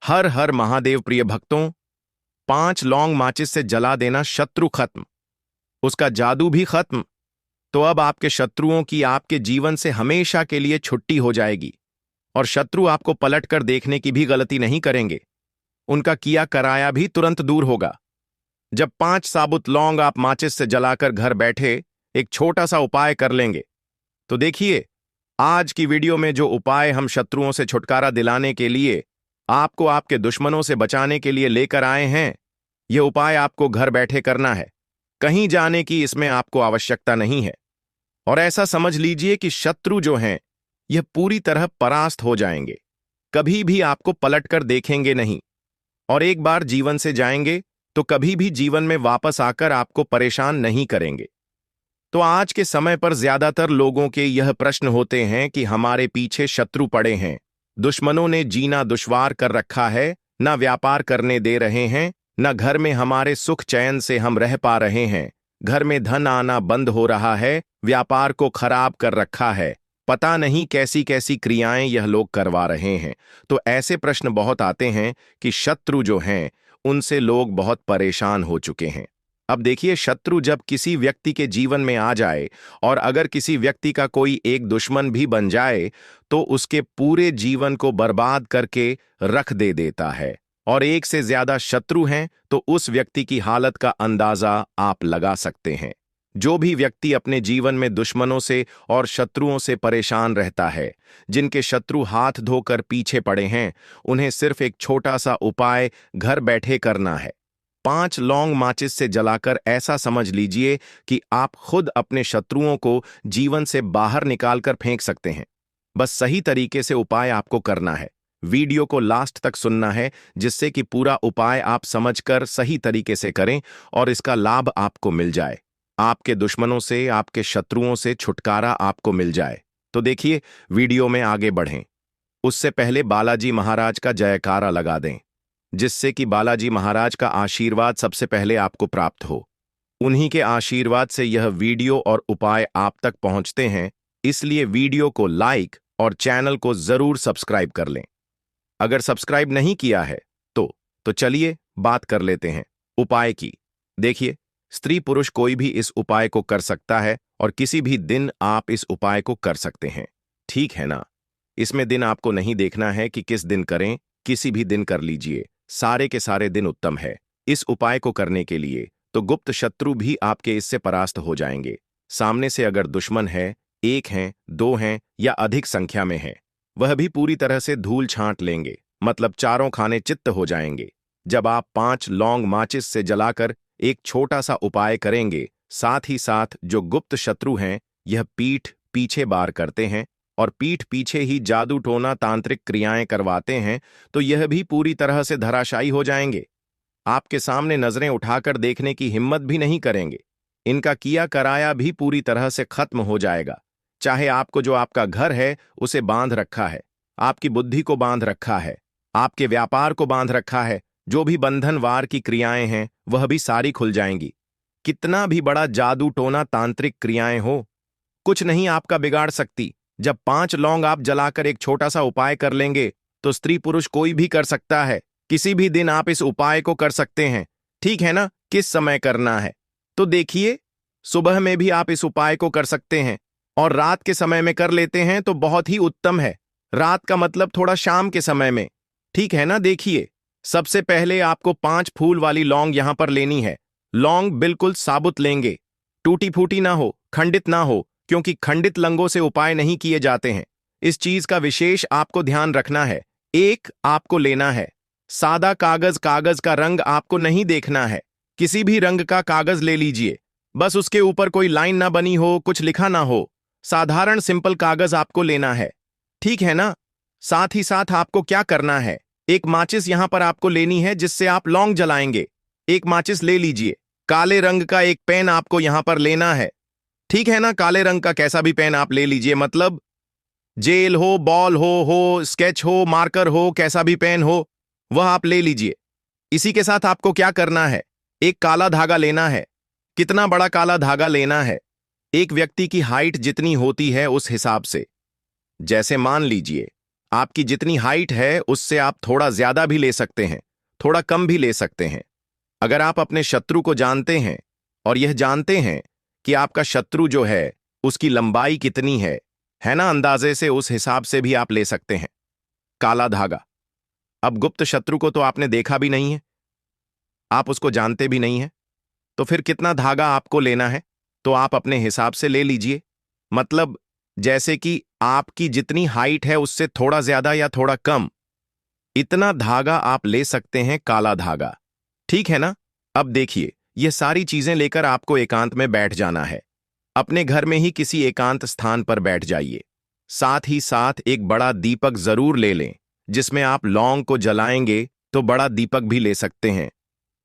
हर हर महादेव प्रिय भक्तों। 5 लौंग माचिस से जला देना, शत्रु खत्म, उसका जादू भी खत्म। तो अब आपके शत्रुओं की आपके जीवन से हमेशा के लिए छुट्टी हो जाएगी और शत्रु आपको पलट कर देखने की भी गलती नहीं करेंगे। उनका किया कराया भी तुरंत दूर होगा। जब 5 साबुत लौंग आप माचिस से जलाकर घर बैठे एक छोटा सा उपाय कर लेंगे, तो देखिए आज की वीडियो में जो उपाय हम शत्रुओं से छुटकारा दिलाने के लिए, आपको आपके दुश्मनों से बचाने के लिए लेकर आए हैं। यह उपाय आपको घर बैठे करना है, कहीं जाने की इसमें आपको आवश्यकता नहीं है। और ऐसा समझ लीजिए कि शत्रु जो हैं यह पूरी तरह परास्त हो जाएंगे, कभी भी आपको पलटकर देखेंगे नहीं, और एक बार जीवन से जाएंगे तो कभी भी जीवन में वापस आकर आपको परेशान नहीं करेंगे। तो आज के समय पर ज्यादातर लोगों के यह प्रश्न होते हैं कि हमारे पीछे शत्रु पड़े हैं, दुश्मनों ने जीना दुश्वार कर रखा है, न व्यापार करने दे रहे हैं, न घर में हमारे सुख चैन से हम रह पा रहे हैं, घर में धन आना बंद हो रहा है, व्यापार को खराब कर रखा है, पता नहीं कैसी कैसी क्रियाएं यह लोग करवा रहे हैं। तो ऐसे प्रश्न बहुत आते हैं कि शत्रु जो हैं उनसे लोग बहुत परेशान हो चुके हैं। अब देखिए, शत्रु जब किसी व्यक्ति के जीवन में आ जाए और अगर किसी व्यक्ति का कोई एक दुश्मन भी बन जाए तो उसके पूरे जीवन को बर्बाद करके रख दे देता है। और एक से ज्यादा शत्रु हैं तो उस व्यक्ति की हालत का अंदाजा आप लगा सकते हैं। जो भी व्यक्ति अपने जीवन में दुश्मनों से और शत्रुओं से परेशान रहता है, जिनके शत्रु हाथ धोकर पीछे पड़े हैं, उन्हें सिर्फ एक छोटा सा उपाय घर बैठे करना है। 5 लौंग माचिस से जलाकर ऐसा समझ लीजिए कि आप खुद अपने शत्रुओं को जीवन से बाहर निकालकर फेंक सकते हैं। बस सही तरीके से उपाय आपको करना है। वीडियो को लास्ट तक सुनना है, जिससे कि पूरा उपाय आप समझकर सही तरीके से करें और इसका लाभ आपको मिल जाए, आपके दुश्मनों से, आपके शत्रुओं से छुटकारा आपको मिल जाए। तो देखिए, वीडियो में आगे बढ़ें उससे पहले बालाजी महाराज का जयकारा लगा दें, जिससे कि बालाजी महाराज का आशीर्वाद सबसे पहले आपको प्राप्त हो। उन्हीं के आशीर्वाद से यह वीडियो और उपाय आप तक पहुंचते हैं, इसलिए वीडियो को लाइक और चैनल को जरूर सब्सक्राइब कर लें। अगर सब्सक्राइब नहीं किया है तो चलिए बात कर लेते हैं उपाय की। देखिए, स्त्री पुरुष कोई भी इस उपाय को कर सकता है और किसी भी दिन आप इस उपाय को कर सकते हैं, ठीक है ना। इसमें दिन आपको नहीं देखना है कि किस दिन करें, किसी भी दिन कर लीजिए, सारे के सारे दिन उत्तम है इस उपाय को करने के लिए। तो गुप्त शत्रु भी आपके इससे परास्त हो जाएंगे। सामने से अगर दुश्मन है, 1 हैं, 2 हैं या अधिक संख्या में है, वह भी पूरी तरह से धूल छांट लेंगे, मतलब चारों खाने चित्त हो जाएंगे। जब आप 5 लौंग माचिस से जलाकर एक छोटा सा उपाय करेंगे, साथ ही साथ जो गुप्त शत्रु हैं यह पीठ पीछे बार करते हैं और पीठ पीछे ही जादू टोना तांत्रिक क्रियाएं करवाते हैं, तो यह भी पूरी तरह से धराशायी हो जाएंगे। आपके सामने नजरें उठाकर देखने की हिम्मत भी नहीं करेंगे। इनका किया कराया भी पूरी तरह से खत्म हो जाएगा। चाहे आपको जो आपका घर है उसे बांध रखा है, आपकी बुद्धि को बांध रखा है, आपके व्यापार को बांध रखा है, जो भी बंधनवार की क्रियाएं हैं वह भी सारी खुल जाएंगी। कितना भी बड़ा जादू टोना तांत्रिक क्रियाएं हो, कुछ नहीं आपका बिगाड़ सकती। जब 5 लौंग आप जलाकर एक छोटा सा उपाय कर लेंगे तो स्त्री पुरुष कोई भी कर सकता है, किसी भी दिन आप इस उपाय को कर सकते हैं, ठीक है ना। किस समय करना है तो देखिए, सुबह में भी आप इस उपाय को कर सकते हैं और रात के समय में कर लेते हैं तो बहुत ही उत्तम है। रात का मतलब थोड़ा शाम के समय में, ठीक है ना। देखिए, सबसे पहले आपको 5 फूल वाली लौंग यहां पर लेनी है। लौंग बिल्कुल साबुत लेंगे, टूटी फूटी ना हो, खंडित ना हो, क्योंकि खंडित लंगों से उपाय नहीं किए जाते हैं। इस चीज का विशेष आपको ध्यान रखना है। एक आपको लेना है सादा कागज, कागज का रंग आपको नहीं देखना है, किसी भी रंग का कागज ले लीजिए, बस उसके ऊपर कोई लाइन ना बनी हो, कुछ लिखा ना हो, साधारण सिंपल कागज आपको लेना है, ठीक है ना। साथ ही साथ आपको क्या करना है, एक माचिस यहां पर आपको लेनी है जिससे आप लौंग जलाएंगे। एक माचिस ले लीजिए। काले रंग का एक पेन आपको यहां पर लेना है, ठीक है ना। काले रंग का कैसा भी पेन आप ले लीजिए, मतलब जेल हो, बॉल हो, स्केच हो, मार्कर हो, कैसा भी पेन हो वह आप ले लीजिए। इसी के साथ आपको क्या करना है, एक काला धागा लेना है। कितना बड़ा काला धागा लेना है, एक व्यक्ति की हाइट जितनी होती है उस हिसाब से। जैसे मान लीजिए आपकी जितनी हाइट है उससे आप थोड़ा ज्यादा भी ले सकते हैं, थोड़ा कम भी ले सकते हैं। अगर आप अपने शत्रु को जानते हैं और यह जानते हैं कि आपका शत्रु जो है उसकी लंबाई कितनी है ना, अंदाजे से उस हिसाब से भी आप ले सकते हैं। काला धागा। अब गुप्त शत्रु को तो आपने देखा भी नहीं है, आप उसको जानते भी नहीं है, तो फिर कितना धागा आपको लेना है तो आप अपने हिसाब से ले लीजिए। मतलब जैसे कि आपकी जितनी हाइट है उससे थोड़ा ज्यादा या थोड़ा कम, इतना धागा आप ले सकते हैं, काला धागा। ठीक है ना। अब देखिए, ये सारी चीजें लेकर आपको एकांत में बैठ जाना है। अपने घर में ही किसी एकांत स्थान पर बैठ जाइए। साथ ही साथ एक बड़ा दीपक जरूर ले लें, जिसमें आप लौंग को जलाएंगे तो बड़ा दीपक भी ले सकते हैं।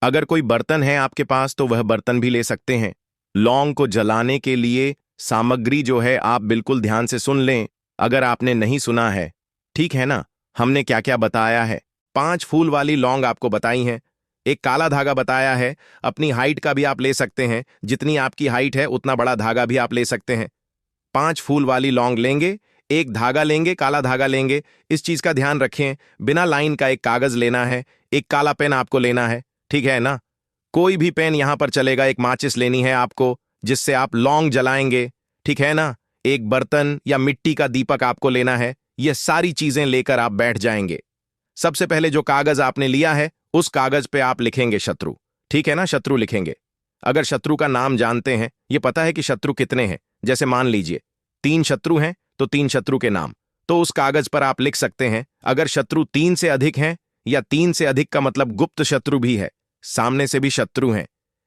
अगर कोई बर्तन है आपके पास तो वह बर्तन भी ले सकते हैं। लौंग को जलाने के लिए सामग्री जो है आप बिल्कुल ध्यान से सुन लें, अगर आपने नहीं सुना है। ठीक है ना। हमने क्या क्या बताया है? 5 फूल वाली लौंग आपको बताई हैं, एक काला धागा बताया है, अपनी हाइट का भी आप ले सकते हैं, जितनी आपकी हाइट है उतना बड़ा धागा भी आप ले सकते हैं। 5 फूल वाली लौंग लेंगे, एक धागा लेंगे, काला धागा लेंगे। इस चीज का ध्यान रखें, बिना लाइन का एक कागज लेना है, एक काला पेन आपको लेना है। ठीक है ना। कोई भी पेन यहां पर चलेगा। एक माचिस लेनी है आपको, जिससे आप लौंग जलाएंगे। ठीक है ना। एक बर्तन या मिट्टी का दीपक आपको लेना है। ये सारी चीजें लेकर आप बैठ जाएंगे। सबसे पहले जो कागज आपने लिया है उस कागज पे आप लिखेंगे शत्रु। ठीक है ना, शत्रु लिखेंगे। अगर शत्रु का नाम जानते हैं, ये पता है कि शत्रु कितने हैं, जैसे मान लीजिए 3 शत्रु हैं तो 3 शत्रु के नाम, तो उस कागज पर आप लिख सकते हैं। अगर शत्रु 3 से अधिक हैं, या 3 से अधिक का मतलब गुप्त शत्रु भी है, सामने से भी शत्रु हैं,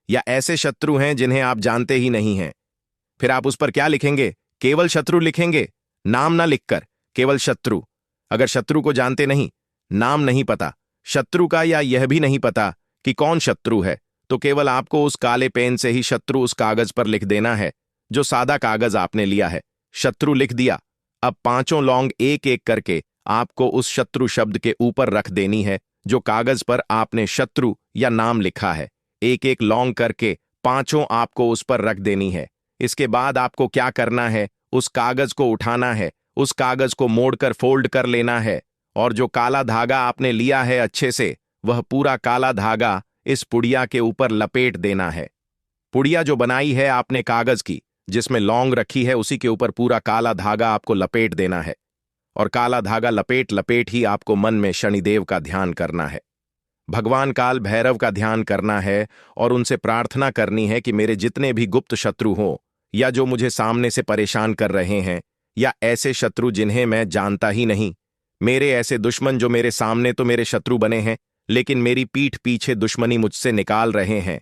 या ऐसे शत्रु हैं जिन्हें आप जानते ही नहीं हैं, फिर आप उस पर क्या लिखेंगे? केवल शत्रु लिखेंगे, नाम ना लिखकर, केवल शत्रु। अगर शत्रु को जानते नहीं, नाम नहीं पता शत्रु का, या यह भी नहीं पता कि कौन शत्रु है, तो केवल आपको उस काले पेन से ही शत्रु उस कागज पर लिख देना है, जो सादा कागज आपने लिया है। शत्रु लिख दिया। अब 5 लौंग एक एक करके आपको उस शत्रु शब्द के ऊपर रख देनी है, जो कागज पर आपने शत्रु या नाम लिखा है। एक एक लौंग करके 5 आपको उस पर रख देनी है। इसके बाद आपको क्या करना है? उस कागज को उठाना है, उस कागज को मोड़कर फोल्ड कर लेना है, और जो काला धागा आपने लिया है अच्छे से, वह पूरा काला धागा इस पुड़िया के ऊपर लपेट देना है। पुड़िया जो बनाई है आपने कागज की, जिसमें लौंग रखी है, उसी के ऊपर पूरा काला धागा आपको लपेट देना है। और काला धागा लपेट लपेट ही आपको मन में शनिदेव का ध्यान करना है, भगवान काल भैरव का ध्यान करना है, और उनसे प्रार्थना करनी है कि मेरे जितने भी गुप्त शत्रु हों, या जो मुझे सामने से परेशान कर रहे हैं, या ऐसे शत्रु जिन्हें मैं जानता ही नहीं, मेरे ऐसे दुश्मन जो मेरे सामने तो मेरे शत्रु बने हैं, लेकिन मेरी पीठ पीछे दुश्मनी मुझसे निकाल रहे हैं,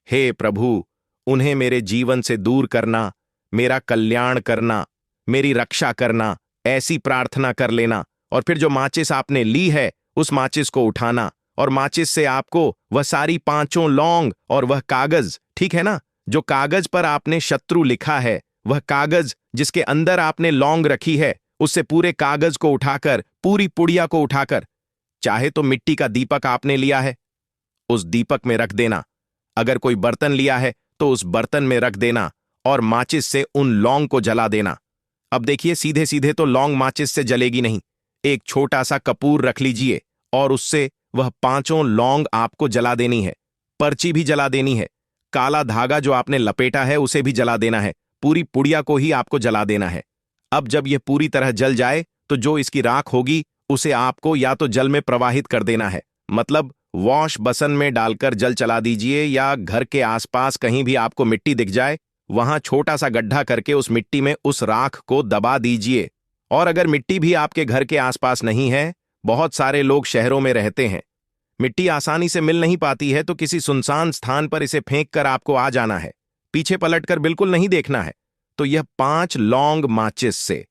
हे प्रभु, उन्हें मेरे जीवन से दूर करना, मेरा कल्याण करना, मेरी रक्षा करना, ऐसी प्रार्थना कर लेना। और फिर जो माचिस आपने ली है उस माचिस को उठाना, और माचिस से आपको वह सारी 5 लौंग और वह कागज, ठीक है ना, जो कागज पर आपने शत्रु लिखा है, वह कागज जिसके अंदर आपने लौंग रखी है, उससे पूरे कागज को उठाकर, पूरी पुड़िया को उठाकर, चाहे तो मिट्टी का दीपक आपने लिया है उस दीपक में रख देना, अगर कोई बर्तन लिया है तो उस बर्तन में रख देना, और माचिस से उन लौंग को जला देना। अब देखिए, सीधे सीधे तो लौंग माचिस से जलेगी नहीं, एक छोटा सा कपूर रख लीजिए और उससे वह 5 लौंग आपको जला देनी है। पर्ची भी जला देनी है, काला धागा जो आपने लपेटा है उसे भी जला देना है, पूरी पुड़िया को ही आपको जला देना है। अब जब यह पूरी तरह जल जाए तो जो इसकी राख होगी उसे आपको या तो जल में प्रवाहित कर देना है, मतलब वॉश बसन में डालकर जल चला दीजिए, या घर के आसपास कहीं भी आपको मिट्टी दिख जाए वहां छोटा सा गड्ढा करके उस मिट्टी में उस राख को दबा दीजिए। और अगर मिट्टी भी आपके घर के आसपास नहीं है, बहुत सारे लोग शहरों में रहते हैं, मिट्टी आसानी से मिल नहीं पाती है, तो किसी सुनसान स्थान पर इसे फेंक कर आपको आ जाना है, पीछे पलटकर बिल्कुल नहीं देखना है। तो यह 5 लौंग माचिस से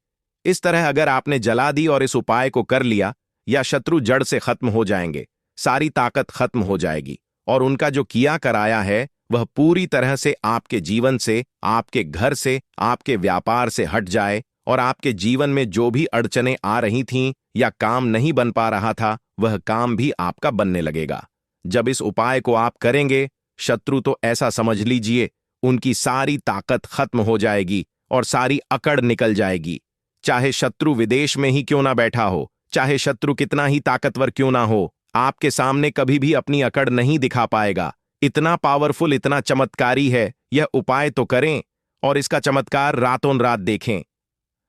इस तरह अगर आपने जला दी और इस उपाय को कर लिया, या शत्रु जड़ से खत्म हो जाएंगे, सारी ताकत खत्म हो जाएगी, और उनका जो किया कराया है वह पूरी तरह से आपके जीवन से, आपके घर से, आपके व्यापार से हट जाए, और आपके जीवन में जो भी अड़चनें आ रही थीं या काम नहीं बन पा रहा था, वह काम भी आपका बनने लगेगा। जब इस उपाय को आप करेंगे, शत्रु तो ऐसा समझ लीजिए उनकी सारी ताकत खत्म हो जाएगी और सारी अकड़ निकल जाएगी। चाहे शत्रु विदेश में ही क्यों ना बैठा हो, चाहे शत्रु कितना ही ताकतवर क्यों ना हो, आपके सामने कभी भी अपनी अकड़ नहीं दिखा पाएगा। इतना पावरफुल, इतना चमत्कारी है यह उपाय, तो करें और इसका चमत्कार रातों रात देखें।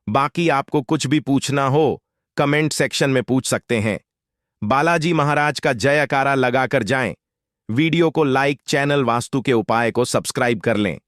बाकी आपको कुछ भी पूछना हो कमेंट सेक्शन में पूछ सकते हैं। बालाजी महाराज का जयकारा लगाकर जाएं। वीडियो को लाइक, चैनल वास्तु के उपाय को सब्सक्राइब कर लें।